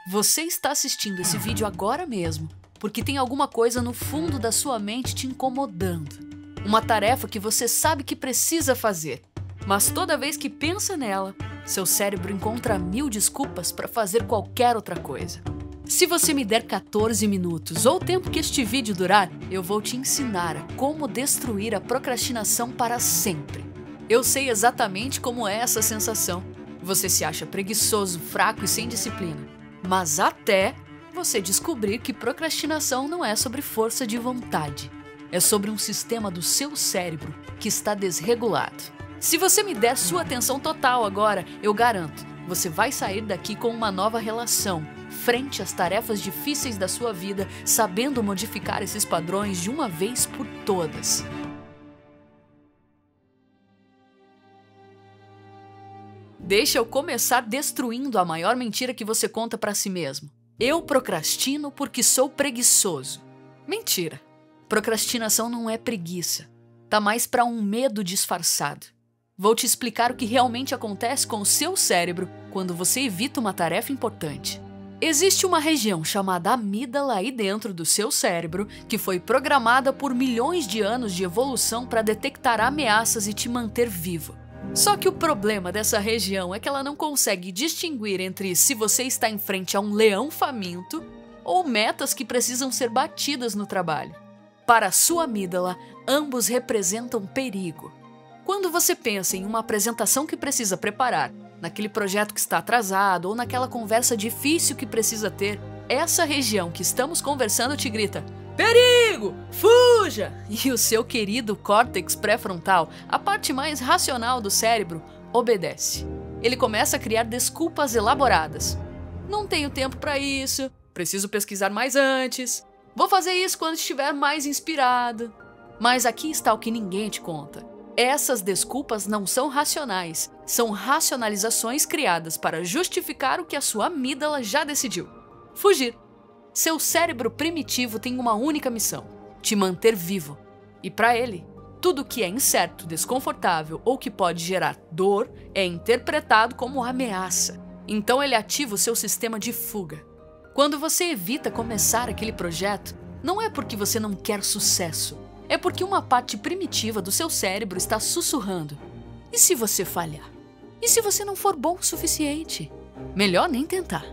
Você está assistindo esse vídeo agora mesmo, porque tem alguma coisa no fundo da sua mente te incomodando. Uma tarefa que você sabe que precisa fazer, mas toda vez que pensa nela, seu cérebro encontra 1000 desculpas para fazer qualquer outra coisa. Se você me der 14 minutos ou o tempo que este vídeo durar, eu vou te ensinar a como destruir a procrastinação para sempre. Eu sei exatamente como é essa sensação. Você se acha preguiçoso, fraco e sem disciplina. Mas até você descobrir que procrastinação não é sobre força de vontade. É sobre um sistema do seu cérebro que está desregulado. Se você me der sua atenção total agora, eu garanto, você vai sair daqui com uma nova relação, frente às tarefas difíceis da sua vida, sabendo modificar esses padrões de uma vez por todas. Deixa eu começar destruindo a maior mentira que você conta para si mesmo. Eu procrastino porque sou preguiçoso. Mentira. Procrastinação não é preguiça. Tá mais para um medo disfarçado. Vou te explicar o que realmente acontece com o seu cérebro quando você evita uma tarefa importante. Existe uma região chamada amígdala aí dentro do seu cérebro que foi programada por milhões de anos de evolução para detectar ameaças e te manter vivo. Só que o problema dessa região é que ela não consegue distinguir entre se você está em frente a um leão faminto ou metas que precisam ser batidas no trabalho. Para a sua amígdala, ambos representam perigo. Quando você pensa em uma apresentação que precisa preparar, naquele projeto que está atrasado ou naquela conversa difícil que precisa ter, essa região que estamos conversando te grita: perigo! Fuja! E o seu querido córtex pré-frontal, a parte mais racional do cérebro, obedece. Ele começa a criar desculpas elaboradas. Não tenho tempo para isso, preciso pesquisar mais antes, vou fazer isso quando estiver mais inspirado. Mas aqui está o que ninguém te conta. Essas desculpas não são racionais, são racionalizações criadas para justificar o que a sua amígdala já decidiu: fugir. Seu cérebro primitivo tem uma única missão: te manter vivo. E para ele, tudo que é incerto, desconfortável ou que pode gerar dor é interpretado como ameaça. Então ele ativa o seu sistema de fuga. Quando você evita começar aquele projeto, não é porque você não quer sucesso. É porque uma parte primitiva do seu cérebro está sussurrando: e se você falhar? E se você não for bom o suficiente? Melhor nem tentar.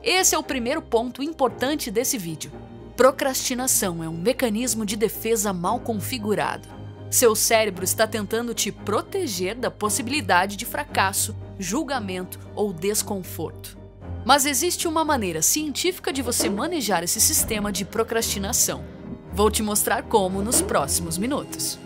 Esse é o primeiro ponto importante desse vídeo. Procrastinação é um mecanismo de defesa mal configurado. Seu cérebro está tentando te proteger da possibilidade de fracasso, julgamento ou desconforto. Mas existe uma maneira científica de você manejar esse sistema de procrastinação. Vou te mostrar como nos próximos minutos.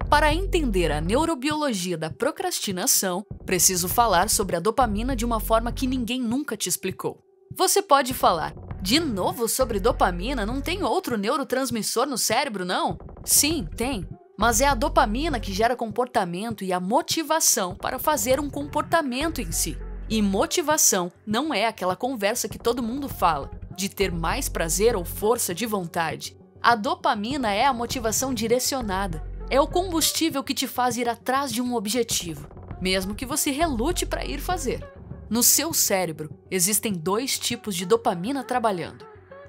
Para entender a neurobiologia da procrastinação, preciso falar sobre a dopamina de uma forma que ninguém nunca te explicou. Você pode falar: de novo sobre dopamina? Não tem outro neurotransmissor no cérebro, não? Sim, tem. Mas é a dopamina que gera comportamento e a motivação para fazer um comportamento em si. E motivação não é aquela conversa que todo mundo fala, de ter mais prazer ou força de vontade. A dopamina é a motivação direcionada. É o combustível que te faz ir atrás de um objetivo, mesmo que você relute para ir fazer. No seu cérebro, existem 2 tipos de dopamina trabalhando.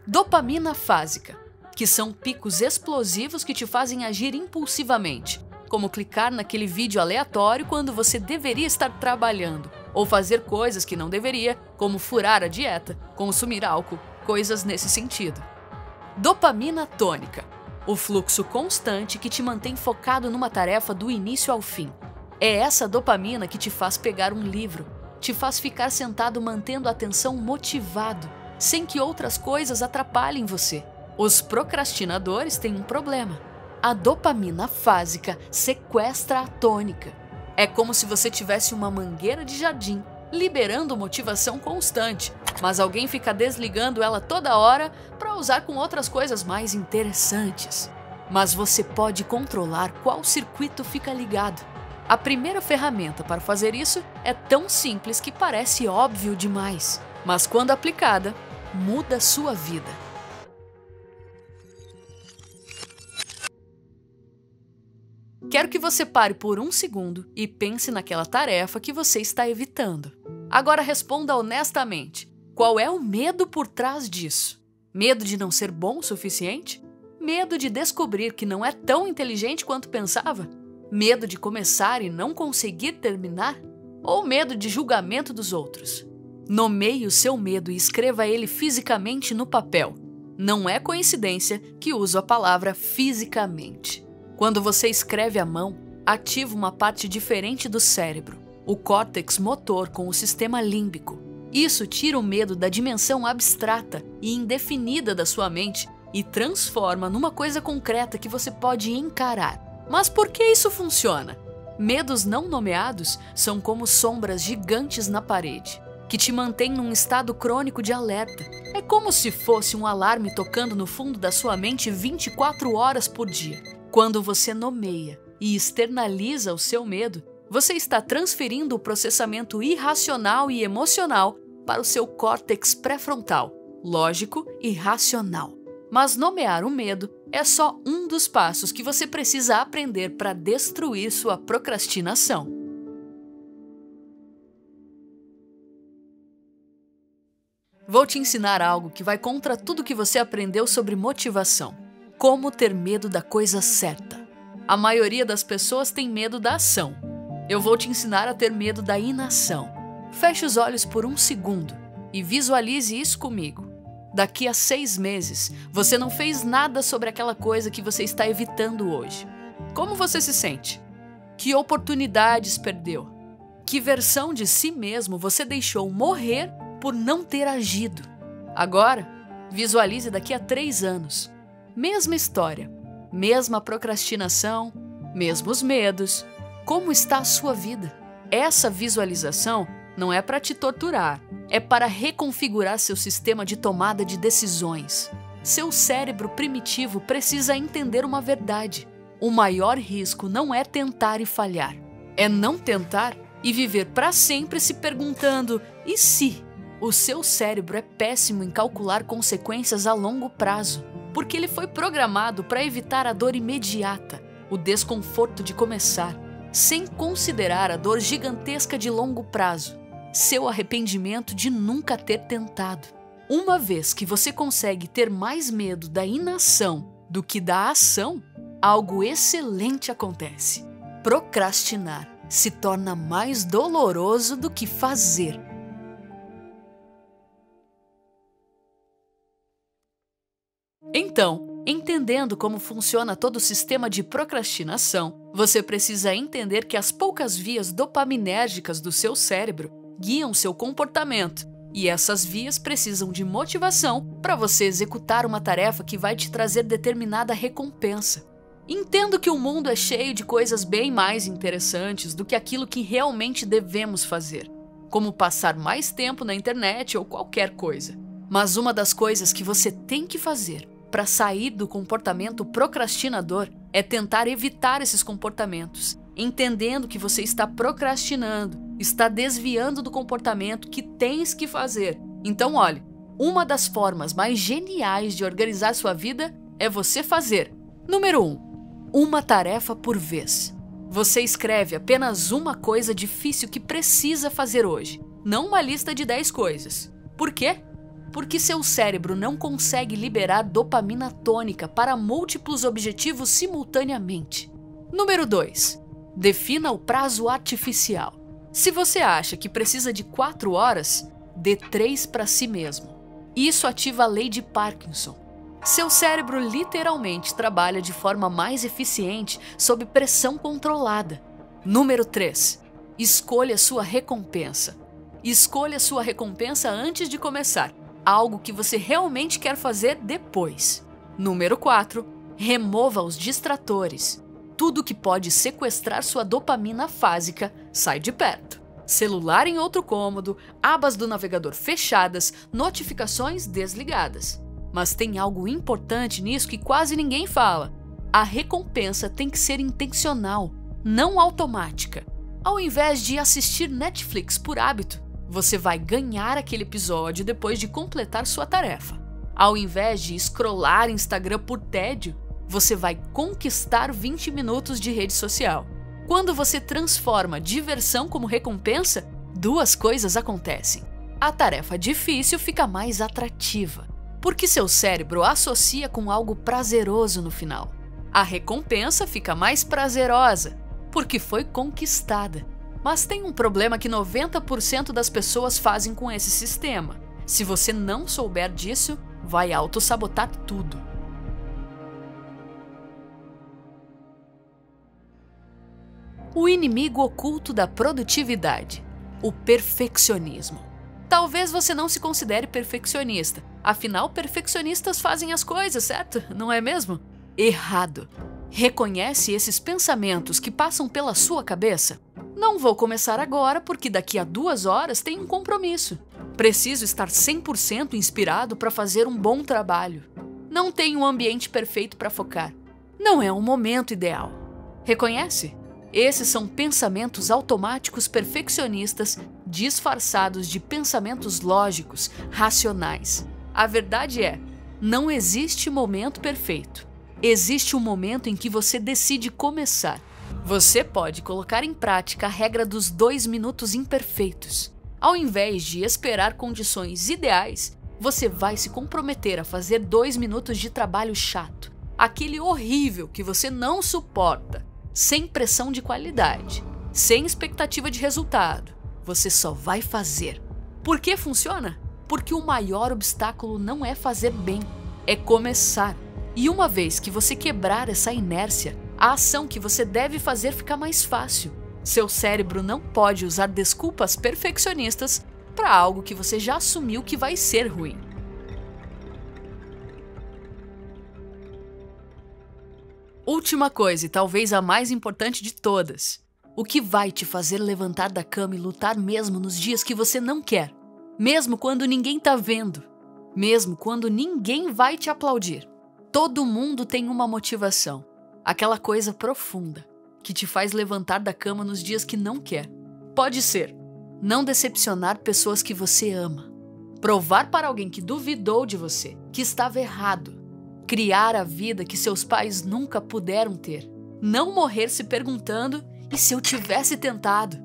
Dopamina fásica, que são picos explosivos que te fazem agir impulsivamente, como clicar naquele vídeo aleatório quando você deveria estar trabalhando, ou fazer coisas que não deveria, como furar a dieta, consumir álcool, coisas nesse sentido. Dopamina tônica, o fluxo constante que te mantém focado numa tarefa do início ao fim. É essa dopamina que te faz pegar um livro, te faz ficar sentado mantendo a atenção motivado, sem que outras coisas atrapalhem você. Os procrastinadores têm um problema. A dopamina fásica sequestra a tônica. É como se você tivesse uma mangueira de jardim, liberando motivação constante, mas alguém fica desligando ela toda hora para usar com outras coisas mais interessantes. Mas você pode controlar qual circuito fica ligado. A primeira ferramenta para fazer isso é tão simples que parece óbvio demais, mas quando aplicada, muda sua vida. Quero que você pare por um segundo e pense naquela tarefa que você está evitando. Agora responda honestamente. Qual é o medo por trás disso? Medo de não ser bom o suficiente? Medo de descobrir que não é tão inteligente quanto pensava? Medo de começar e não conseguir terminar? Ou medo de julgamento dos outros? Nomeie o seu medo e escreva ele fisicamente no papel. Não é coincidência que uso a palavra fisicamente. Quando você escreve à mão, ativa uma parte diferente do cérebro, o córtex motor com o sistema límbico. Isso tira o medo da dimensão abstrata e indefinida da sua mente e transforma numa coisa concreta que você pode encarar. Mas por que isso funciona? Medos não nomeados são como sombras gigantes na parede, que te mantêm num estado crônico de alerta. É como se fosse um alarme tocando no fundo da sua mente 24 horas por dia. Quando você nomeia e externaliza o seu medo, você está transferindo o processamento irracional e emocional para o seu córtex pré-frontal, lógico e racional. Mas nomear o medo é só um dos passos que você precisa aprender para destruir sua procrastinação. Vou te ensinar algo que vai contra tudo que você aprendeu sobre motivação. Como ter medo da coisa certa. A maioria das pessoas tem medo da ação. Eu vou te ensinar a ter medo da inação. Feche os olhos por um segundo e visualize isso comigo. Daqui a 6 meses, você não fez nada sobre aquela coisa que você está evitando hoje. Como você se sente? Que oportunidades perdeu? Que versão de si mesmo você deixou morrer por não ter agido? Agora, visualize daqui a 3 anos. Mesma história, mesma procrastinação, mesmos medos. Como está a sua vida? Essa visualização não é para te torturar, é para reconfigurar seu sistema de tomada de decisões. Seu cérebro primitivo precisa entender uma verdade. O maior risco não é tentar e falhar, é não tentar e viver para sempre se perguntando: e se? O seu cérebro é péssimo em calcular consequências a longo prazo, porque ele foi programado para evitar a dor imediata, o desconforto de começar, sem considerar a dor gigantesca de longo prazo, seu arrependimento de nunca ter tentado. Uma vez que você consegue ter mais medo da inação do que da ação, algo excelente acontece. Procrastinar se torna mais doloroso do que fazer. Então, entendendo como funciona todo o sistema de procrastinação, você precisa entender que as poucas vias dopaminérgicas do seu cérebro guiam seu comportamento, e essas vias precisam de motivação para você executar uma tarefa que vai te trazer determinada recompensa. Entendo que o mundo é cheio de coisas bem mais interessantes do que aquilo que realmente devemos fazer, como passar mais tempo na internet ou qualquer coisa. Mas uma das coisas que você tem que fazer para sair do comportamento procrastinador é tentar evitar esses comportamentos, entendendo que você está procrastinando, está desviando do comportamento que tens que fazer. Então, olhe, uma das formas mais geniais de organizar sua vida é você fazer. Número 1. Uma tarefa por vez. Você escreve apenas uma coisa difícil que precisa fazer hoje, não uma lista de 10 coisas. Por quê? Porque seu cérebro não consegue liberar dopamina tônica para múltiplos objetivos simultaneamente. Número 2. Defina o prazo artificial. Se você acha que precisa de 4 horas, dê 3 para si mesmo. Isso ativa a lei de Parkinson. Seu cérebro literalmente trabalha de forma mais eficiente sob pressão controlada. Número 3. Escolha sua recompensa. Escolha sua recompensa antes de começar. Algo que você realmente quer fazer depois. Número 4. Remova os distratores. Tudo que pode sequestrar sua dopamina fásica sai de perto. Celular em outro cômodo, abas do navegador fechadas, notificações desligadas. Mas tem algo importante nisso que quase ninguém fala. A recompensa tem que ser intencional, não automática. Ao invés de assistir Netflix por hábito, você vai ganhar aquele episódio depois de completar sua tarefa. Ao invés de scrollar Instagram por tédio, você vai conquistar 20 minutos de rede social. Quando você transforma diversão como recompensa, duas coisas acontecem. A tarefa difícil fica mais atrativa, porque seu cérebro associa com algo prazeroso no final. A recompensa fica mais prazerosa, porque foi conquistada. Mas tem um problema que 90% das pessoas fazem com esse sistema. Se você não souber disso, vai autossabotar tudo. O inimigo oculto da produtividade, o perfeccionismo. Talvez você não se considere perfeccionista, afinal, perfeccionistas fazem as coisas, certo? Não é mesmo? Errado. Reconhece esses pensamentos que passam pela sua cabeça? Não vou começar agora porque daqui a 2 horas tem um compromisso. Preciso estar 100% inspirado para fazer um bom trabalho. Não tenho um ambiente perfeito para focar. Não é um momento ideal. Reconhece? Esses são pensamentos automáticos perfeccionistas disfarçados de pensamentos lógicos, racionais. A verdade é, não existe momento perfeito. Existe um momento em que você decide começar. Você pode colocar em prática a regra dos 2 minutos imperfeitos. Ao invés de esperar condições ideais, você vai se comprometer a fazer 2 minutos de trabalho chato. Aquele horrível que você não suporta. Sem pressão de qualidade, sem expectativa de resultado. Você só vai fazer. Por que funciona? Porque o maior obstáculo não é fazer bem, é começar. E uma vez que você quebrar essa inércia, a ação que você deve fazer fica mais fácil. Seu cérebro não pode usar desculpas perfeccionistas para algo que você já assumiu que vai ser ruim. Última coisa, e talvez a mais importante de todas. O que vai te fazer levantar da cama e lutar mesmo nos dias que você não quer? Mesmo quando ninguém tá vendo? Mesmo quando ninguém vai te aplaudir? Todo mundo tem uma motivação. Aquela coisa profunda que te faz levantar da cama nos dias que não quer. Pode ser não decepcionar pessoas que você ama. Provar para alguém que duvidou de você que estava errado. Criar a vida que seus pais nunca puderam ter. Não morrer se perguntando, e se eu tivesse tentado?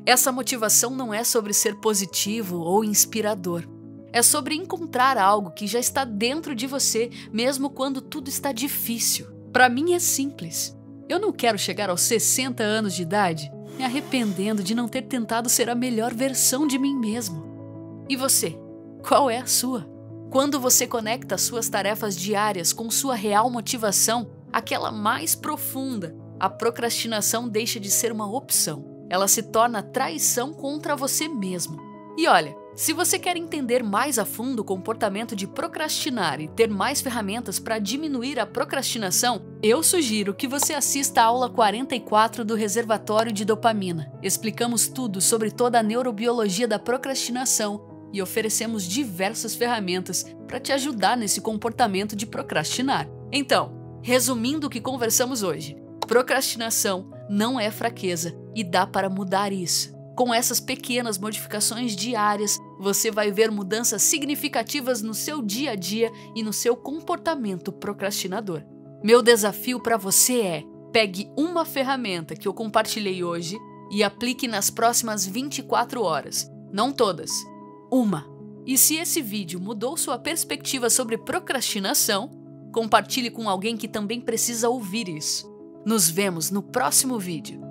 Essa motivação não é sobre ser positivo ou inspirador. É sobre encontrar algo que já está dentro de você, mesmo quando tudo está difícil. Para mim é simples. Eu não quero chegar aos 60 anos de idade me arrependendo de não ter tentado ser a melhor versão de mim mesmo. E você? Qual é a sua? Quando você conecta suas tarefas diárias com sua real motivação, aquela mais profunda, a procrastinação deixa de ser uma opção. Ela se torna traição contra você mesmo. E olha, se você quer entender mais a fundo o comportamento de procrastinar e ter mais ferramentas para diminuir a procrastinação, eu sugiro que você assista a aula 44 do Reservatório de Dopamina. Explicamos tudo sobre toda a neurobiologia da procrastinação e oferecemos diversas ferramentas para te ajudar nesse comportamento de procrastinar. Então, resumindo o que conversamos hoje, procrastinação não é fraqueza e dá para mudar isso. Com essas pequenas modificações diárias, você vai ver mudanças significativas no seu dia a dia e no seu comportamento procrastinador. Meu desafio para você é: pegue uma ferramenta que eu compartilhei hoje e aplique nas próximas 24 horas. Não todas. Uma. E se esse vídeo mudou sua perspectiva sobre procrastinação, compartilhe com alguém que também precisa ouvir isso. Nos vemos no próximo vídeo.